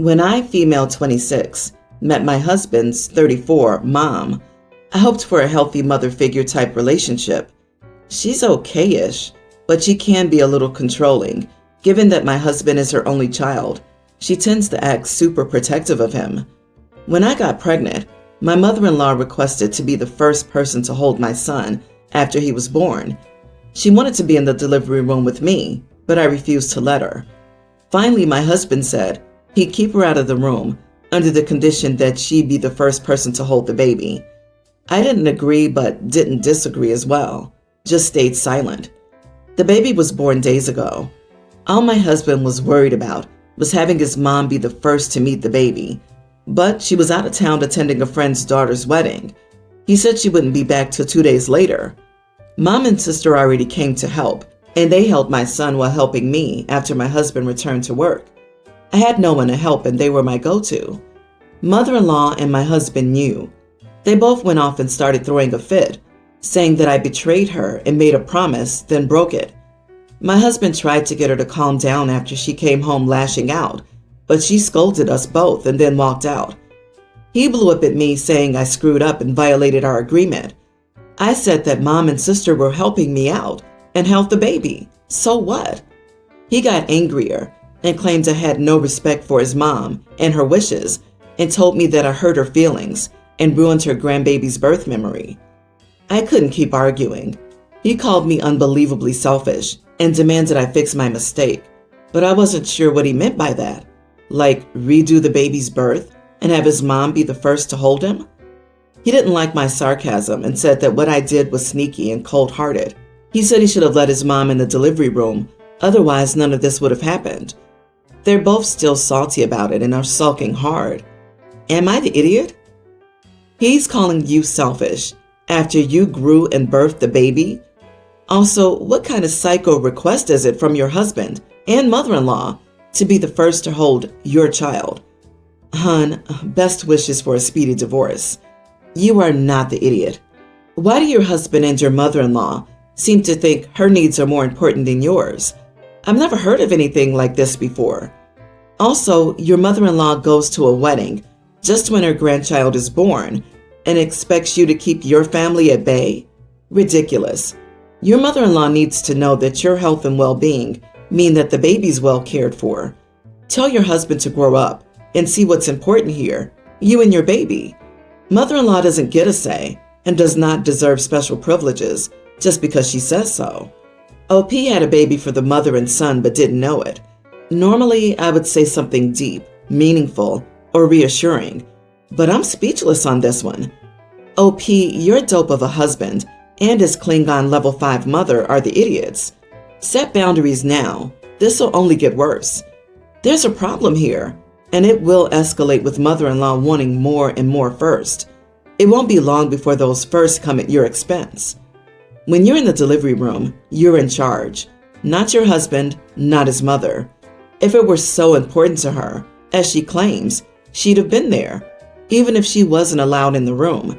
When I, female 26, met my husband's 34 mom, I hoped for a healthy mother figure type relationship. She's okay-ish, but she can be a little controlling. Given that my husband is her only child, she tends to act super protective of him. When I got pregnant, my mother-in-law requested to be the first person to hold my son after he was born. She wanted to be in the delivery room with me, but I refused to let her. Finally, my husband said he'd keep her out of the room under the condition that she be the first person to hold the baby. I didn't agree but didn't disagree as well, just stayed silent. The baby was born days ago. All my husband was worried about was having his mom be the first to meet the baby, but she was out of town attending a friend's daughter's wedding. He said she wouldn't be back till 2 days later. Mom and sister already came to help, and they held my son while helping me after my husband returned to work. I had no one to help, and they were my go-to. Mother-in-law and my husband knew. They both went off and started throwing a fit, saying that I betrayed her and made a promise, then broke it. My husband tried to get her to calm down after she came home lashing out, but she scolded us both and then walked out. He blew up at me saying I screwed up and violated our agreement. I said that mom and sister were helping me out and held the baby. So what? He got angrier and claimed I had no respect for his mom and her wishes and told me that I hurt her feelings and ruined her grandbaby's birth memory. I couldn't keep arguing. He called me unbelievably selfish and demanded I fix my mistake, but I wasn't sure what he meant by that. Like redo the baby's birth and have his mom be the first to hold him? He didn't like my sarcasm and said that what I did was sneaky and cold-hearted. He said he should have let his mom in the delivery room, otherwise none of this would have happened. They're both still salty about it and are sulking hard. Am I the idiot? He's calling you selfish after you grew and birthed the baby? Also, what kind of psycho request is it from your husband and mother-in-law to be the first to hold your child? Hun, best wishes for a speedy divorce. You are not the idiot. Why do your husband and your mother-in-law seem to think her needs are more important than yours? I've never heard of anything like this before. Also, your mother-in-law goes to a wedding just when her grandchild is born and expects you to keep your family at bay? Ridiculous. Your mother-in-law needs to know that your health and well-being mean that the baby's well cared for. Tell your husband to grow up and see what's important here, you and your baby. Mother-in-law doesn't get a say and does not deserve special privileges just because she says so. OP had a baby for the mother and son but didn't know it. Normally, I would say something deep, meaningful, or reassuring, but I'm speechless on this one. OP, your dope of a husband and his Klingon level 5 mother are the idiots. Set boundaries now. This'll only get worse. There's a problem here, and it will escalate with mother-in-law wanting more and more first. It won't be long before those first come at your expense. When you're in the delivery room, you're in charge. Not your husband, not his mother. If it were so important to her, as she claims, she'd have been there, even if she wasn't allowed in the room.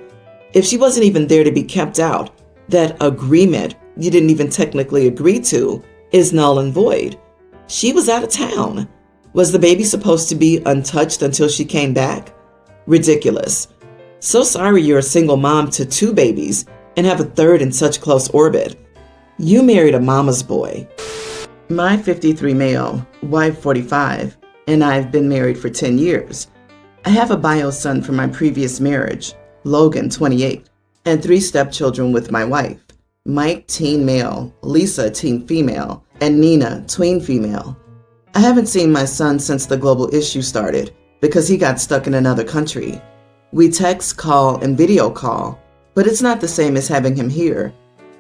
If she wasn't even there to be kept out, that agreement you didn't even technically agree to is null and void. She was out of town. Was the baby supposed to be untouched until she came back? Ridiculous. So sorry you're a single mom to 2 babies and have a third in such close orbit. You married a mama's boy. My 53 male, wife 45, and I've been married for 10 years. I have a bio son from my previous marriage, Logan 28, and 3 stepchildren with my wife, Mike teen male, Lisa teen female, and Nina tween female. I haven't seen my son since the global issue started because he got stuck in another country. We text, call, and video call, but it's not the same as having him here.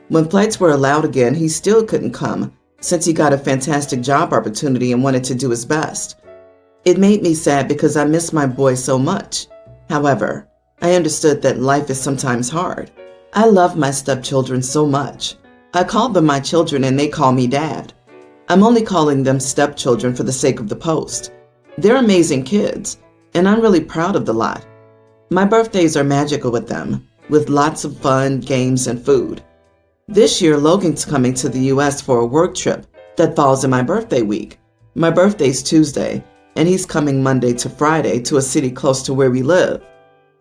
When flights were allowed again, he still couldn't come since he got a fantastic job opportunity and wanted to do his best. It made me sad because I miss my boy so much. However, I understood that life is sometimes hard. I love my stepchildren so much. I call them my children and they call me dad. I'm only calling them stepchildren for the sake of the post. They're amazing kids, and I'm really proud of the lot. My birthdays are magical with them, with lots of fun, games, and food. This year, Logan's coming to the U.S. for a work trip that falls in my birthday week. My birthday's Tuesday, and he's coming Monday to Friday to a city close to where we live.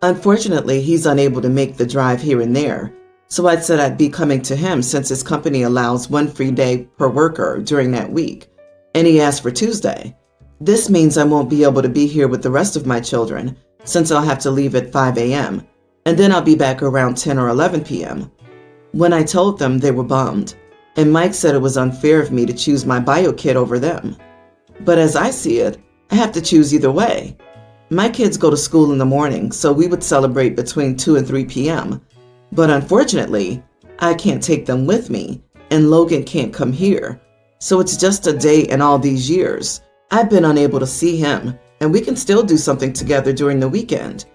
Unfortunately, he's unable to make the drive here and there, so I said I'd be coming to him since his company allows 1 free day per worker during that week, and he asked for Tuesday. This means I won't be able to be here with the rest of my children since I'll have to leave at 5 a.m., and then I'll be back around 10 or 11 p.m. When I told them, they were bummed, and Mike said it was unfair of me to choose my bio kid over them. But as I see it, I have to choose either way. My kids go to school in the morning, so we would celebrate between 2 and 3 p.m. But unfortunately, I can't take them with me, and Logan can't come here. So it's just a day in all these years. I've been unable to see him, and we can still do something together during the weekend.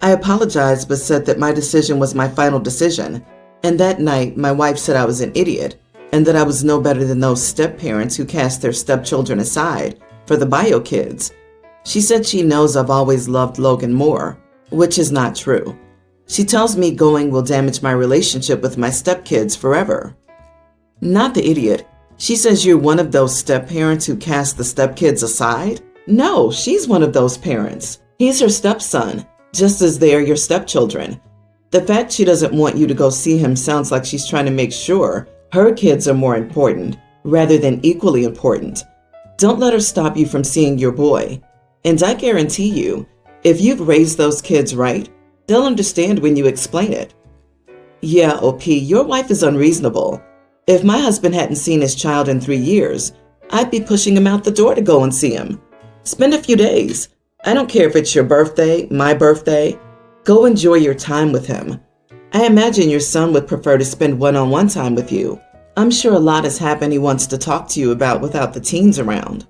I apologized but said that my decision was my final decision, and that night my wife said I was an idiot and that I was no better than those step-parents who cast their stepchildren aside for the bio kids. She said she knows I've always loved Logan more, which is not true. She tells me going will damage my relationship with my stepkids forever. Not the idiot. She says you're one of those step-parents who cast the stepkids aside? No, she's one of those parents. He's her stepson, just as they are your stepchildren. The fact she doesn't want you to go see him sounds like she's trying to make sure her kids are more important rather than equally important. Don't let her stop you from seeing your boy. And I guarantee you, if you've raised those kids right, they'll understand when you explain it. Yeah, OP, your wife is unreasonable. If my husband hadn't seen his child in 3 years, I'd be pushing him out the door to go and see him. Spend a few days. I don't care if it's your birthday, my birthday. Go enjoy your time with him. I imagine your son would prefer to spend one-on-one time with you. I'm sure a lot has happened he wants to talk to you about without the teens around.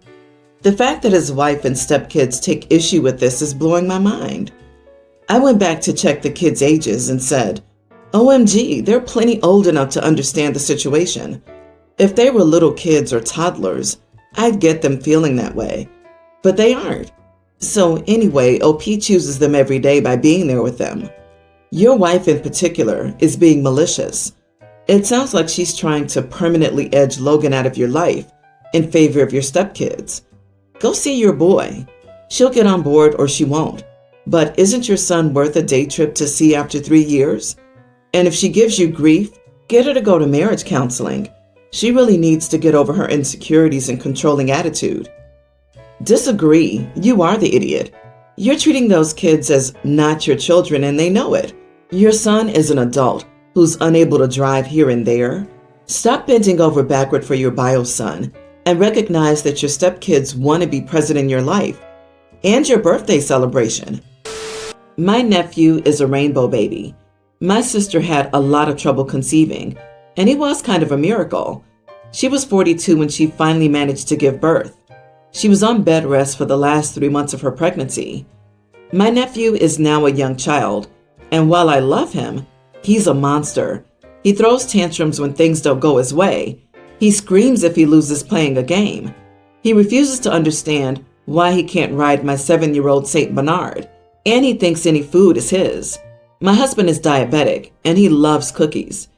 The fact that his wife and stepkids take issue with this is blowing my mind. I went back to check the kids' ages and said, OMG, they're plenty old enough to understand the situation. If they were little kids or toddlers, I'd get them feeling that way. But they aren't. So anyway, OP chooses them every day by being there with them. Your wife in particular is being malicious. It sounds like she's trying to permanently edge Logan out of your life in favor of your stepkids. Go see your boy. She'll get on board or she won't. But isn't your son worth a day trip to see after 3 years? And if she gives you grief, get her to go to marriage counseling. She really needs to get over her insecurities and controlling attitude. Disagree. You are the idiot. You're treating those kids as not your children and they know it. Your son is an adult who's unable to drive here and there. Stop bending over backward for your bio son and recognize that your stepkids want to be present in your life and your birthday celebration. My nephew is a rainbow baby. My sister had a lot of trouble conceiving, and it was kind of a miracle. She was 42 when she finally managed to give birth. She was on bed rest for the last 3 months of her pregnancy. My nephew is now a young child, and while I love him, he's a monster. He throws tantrums when things don't go his way. He screams if he loses playing a game. He refuses to understand why he can't ride my 7-year-old Saint Bernard, and he thinks any food is his. My husband is diabetic, and he loves cookies.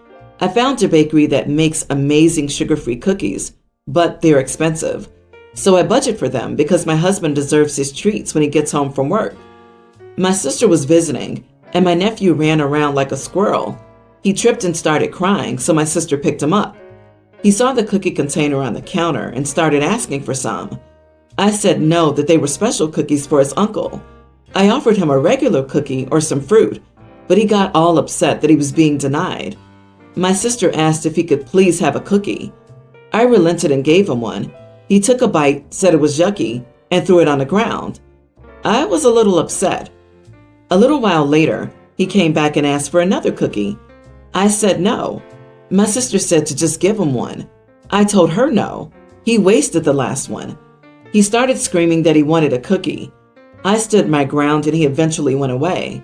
I found a bakery that makes amazing sugar-free cookies, but they're expensive. So I budget for them because my husband deserves his treats when he gets home from work. My sister was visiting, and my nephew ran around like a squirrel. He tripped and started crying, so my sister picked him up. He saw the cookie container on the counter and started asking for some. I said no, that they were special cookies for his uncle. I offered him a regular cookie or some fruit, but he got all upset that he was being denied. My sister asked if he could please have a cookie. I relented and gave him one. He took a bite, said it was yucky, and threw it on the ground. I was a little upset. A little while later, he came back and asked for another cookie. I said no. My sister said to just give him one. I told her no. He wasted the last one. He started screaming that he wanted a cookie. I stood my ground and he eventually went away.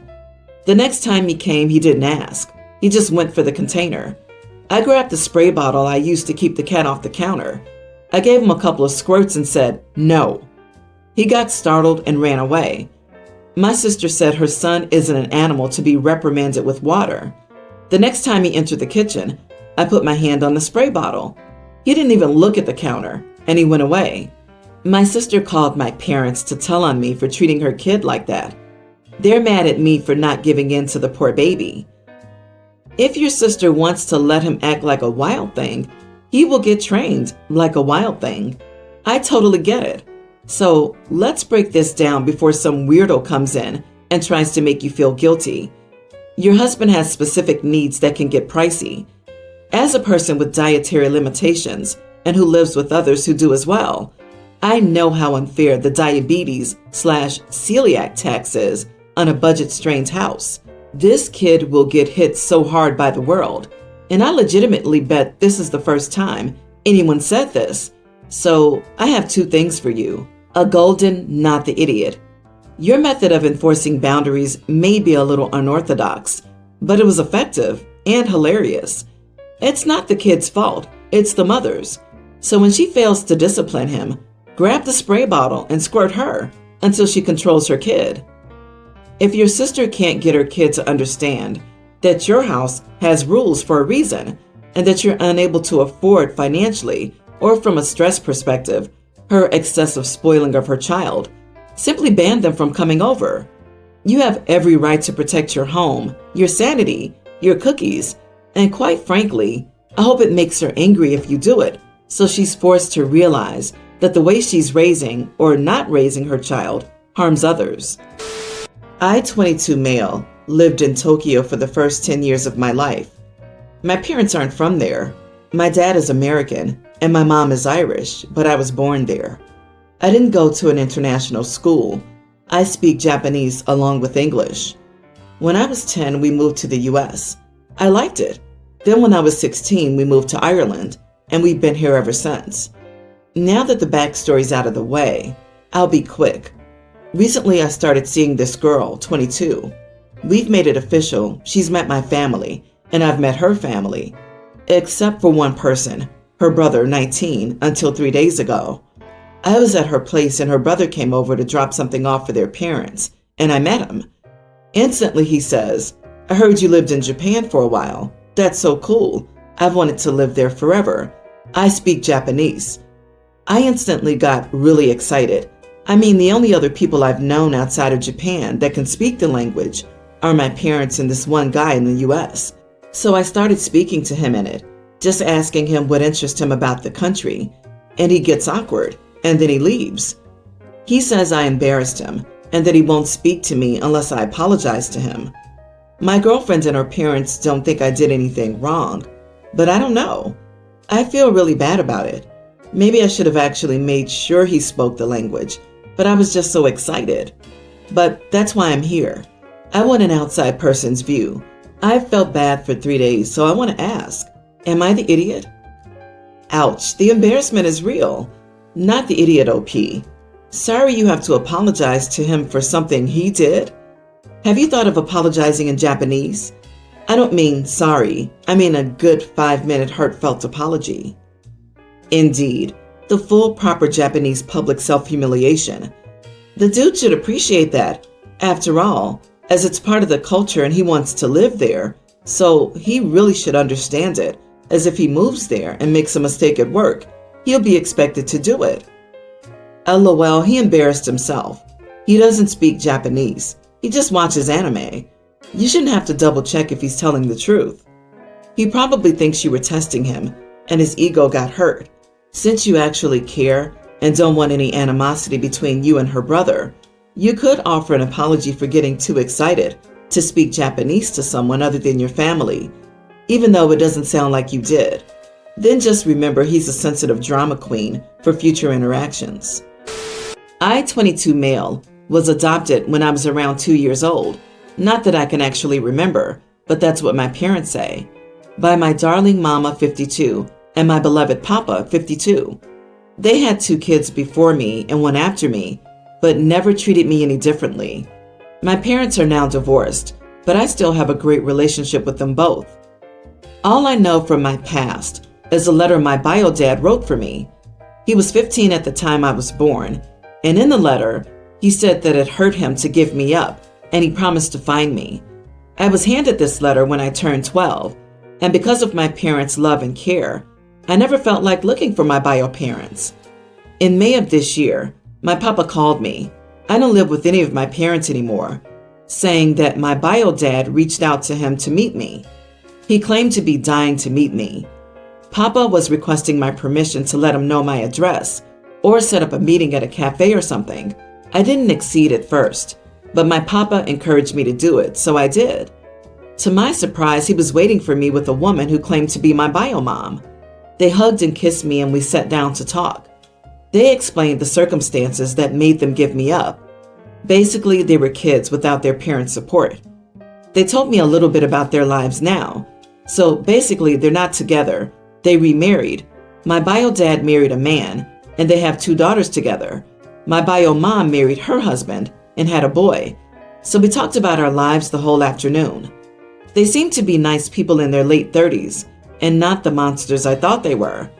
The next time he came, he didn't ask. He just went for the container. I grabbed the spray bottle I used to keep the cat off the counter. I gave him a couple of squirts and said, no. He got startled and ran away. My sister said her son isn't an animal to be reprimanded with water. The next time he entered the kitchen, I put my hand on the spray bottle. He didn't even look at the counter, and he went away. My sister called my parents to tell on me for treating her kid like that. They're mad at me for not giving in to the poor baby. If your sister wants to let him act like a wild thing, he will get trained like a wild thing. I totally get it. So let's break this down before some weirdo comes in and tries to make you feel guilty. Your husband has specific needs that can get pricey. As a person with dietary limitations and who lives with others who do as well, I know how unfair the diabetes/celiac tax is on a budget-strained house. This kid will get hit so hard by the world, and I legitimately bet this is the first time anyone said this. So I have two things for you: a golden, not the idiot. Your method of enforcing boundaries may be a little unorthodox, but it was effective and hilarious. It's not the kid's fault, it's the mother's. So when she fails to discipline him, grab the spray bottle and squirt her until she controls her kid. If your sister can't get her kid to understand that your house has rules for a reason and that you're unable to afford financially or from a stress perspective her excessive spoiling of her child, simply ban them from coming over. You have every right to protect your home, your sanity, your cookies, and quite frankly, I hope it makes her angry if you do it, so she's forced to realize that the way she's raising or not raising her child harms others. I, 22 male, lived in Tokyo for the first 10 years of my life. My parents aren't from there. My dad is American and my mom is Irish, but I was born there. I didn't go to an international school. I speak Japanese along with English. When I was 10, we moved to the US. I liked it. Then when I was 16, we moved to Ireland, and we've been here ever since. Now that the backstory's out of the way, I'll be quick. Recently, I started seeing this girl, 22. We've made it official. She's met my family, and I've met her family. Except for one person, her brother, 19, until 3 days ago. I was at her place and her brother came over to drop something off for their parents, and I met him. Instantly, he says, "I heard you lived in Japan for a while. That's so cool. I've wanted to live there forever. I speak Japanese." I instantly got really excited. I mean, the only other people I've known outside of Japan that can speak the language are my parents and this one guy in the US. So I started speaking to him in it, just asking him what interests him about the country, and he gets awkward, and then he leaves. He says I embarrassed him, and that he won't speak to me unless I apologize to him. My girlfriend and her parents don't think I did anything wrong, but I don't know. I feel really bad about it. Maybe I should have actually made sure he spoke the language, but I was just so excited. But that's why I'm here. I want an outside person's view. I've felt bad for 3 days, so I want to ask, am I the idiot? Ouch, the embarrassment is real. Not the idiot, OP. Sorry you have to apologize to him for something he did? Have you thought of apologizing in Japanese? I don't mean sorry, I mean a good 5-minute heartfelt apology. Indeed, the full proper Japanese public self-humiliation. The dude should appreciate that. After all, as it's part of the culture and he wants to live there, so he really should understand it, as if he moves there and makes a mistake at work, he'll be expected to do it. LOL, he embarrassed himself. He doesn't speak Japanese. He just watches anime. You shouldn't have to double check if he's telling the truth. He probably thinks you were testing him and his ego got hurt. Since you actually care and don't want any animosity between you and her brother, you could offer an apology for getting too excited to speak Japanese to someone other than your family, even though it doesn't sound like you did. Then just remember he's a sensitive drama queen for future interactions. I, 22 male, was adopted when I was around 2 years old. Not that I can actually remember, but that's what my parents say. By my darling mama, 52, and my beloved papa, 52. They had 2 kids before me and one after me, but never treated me any differently. My parents are now divorced, but I still have a great relationship with them both. All I know from my past is a letter my bio dad wrote for me. He was 15 at the time I was born, and in the letter, he said that it hurt him to give me up, and he promised to find me. I was handed this letter when I turned 12, and because of my parents' love and care, I never felt like looking for my bio parents. In May of this year, my papa called me. I don't live with any of my parents anymore, saying that my bio dad reached out to him to meet me. He claimed to be dying to meet me. Papa was requesting my permission to let him know my address or set up a meeting at a cafe or something. I didn't accede at first, but my papa encouraged me to do it, so I did. To my surprise, he was waiting for me with a woman who claimed to be my bio mom. They hugged and kissed me and we sat down to talk. They explained the circumstances that made them give me up. Basically, they were kids without their parents' support. They told me a little bit about their lives now. So basically, they're not together. They remarried. My bio dad married a man, and they have 2 daughters together. My bio mom married her husband and had a boy. So we talked about our lives the whole afternoon. They seemed to be nice people in their late 30s and not the monsters I thought they were.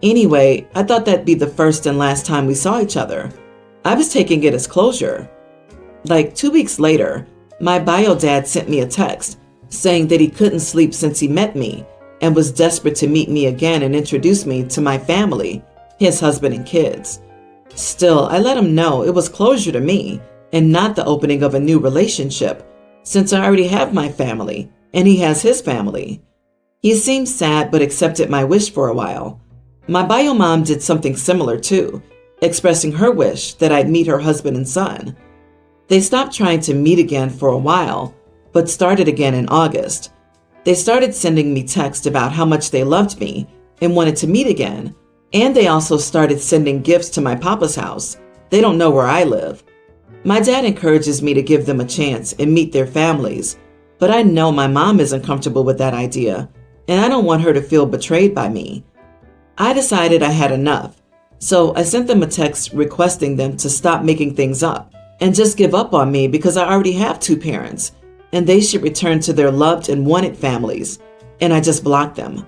Anyway, I thought that'd be the first and last time we saw each other. I was taking it as closure. Like 2 weeks later, my bio dad sent me a text saying that he couldn't sleep since he met me and was desperate to meet me again and introduce me to my family, his husband and kids. Still, I let him know it was closure to me and not the opening of a new relationship, since I already have my family and he has his family. He seemed sad but accepted my wish for a while. My bio mom did something similar too, expressing her wish that I'd meet her husband and son. They stopped trying to meet again for a while, but started again in August. They started sending me texts about how much they loved me and wanted to meet again, and they also started sending gifts to my papa's house. They don't know where I live. My dad encourages me to give them a chance and meet their families, but I know my mom isn't comfortable with that idea, and I don't want her to feel betrayed by me. I decided I had enough, so I sent them a text requesting them to stop making things up and just give up on me because I already have 2 parents, and they should return to their loved and wanted families, and I just blocked them.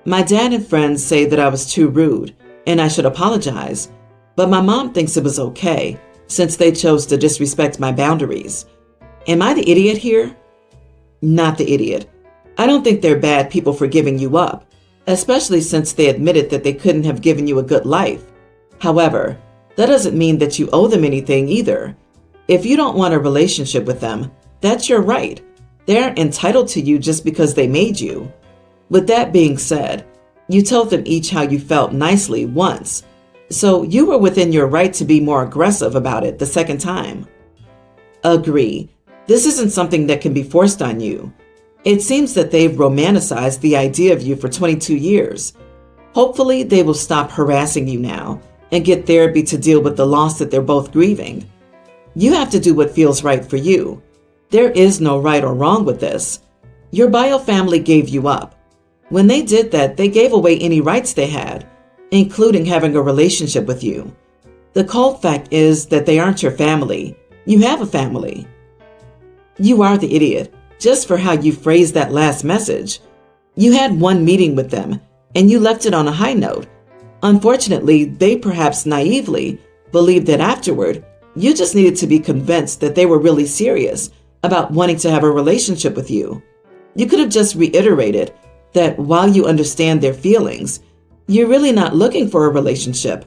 My dad and friends say that I was too rude and I should apologize, but my mom thinks it was okay since they chose to disrespect my boundaries. Am I the idiot here? Not the idiot. I don't think they're bad people for giving you up, especially since they admitted that they couldn't have given you a good life. However, that doesn't mean that you owe them anything either. If you don't want a relationship with them, that's your right. They aren't entitled to you just because they made you. With that being said, you told them each how you felt nicely once, so you were within your right to be more aggressive about it the second time. Agree. This isn't something that can be forced on you. It seems that they've romanticized the idea of you for 22 years. Hopefully, they will stop harassing you now and get therapy to deal with the loss that they're both grieving. You have to do what feels right for you. There is no right or wrong with this. Your bio family gave you up. When they did that, they gave away any rights they had, including having a relationship with you. The cold fact is that they aren't your family. You have a family. You are the idiot, just for how you phrased that last message. You had one meeting with them, and you left it on a high note. Unfortunately, they perhaps naively believed that afterward, you just needed to be convinced that they were really serious about wanting to have a relationship with you. You could have just reiterated that while you understand their feelings, you're really not looking for a relationship.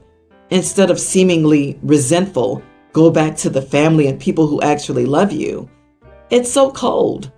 Instead of seemingly resentful, go back to the family and people who actually love you. It's so cold.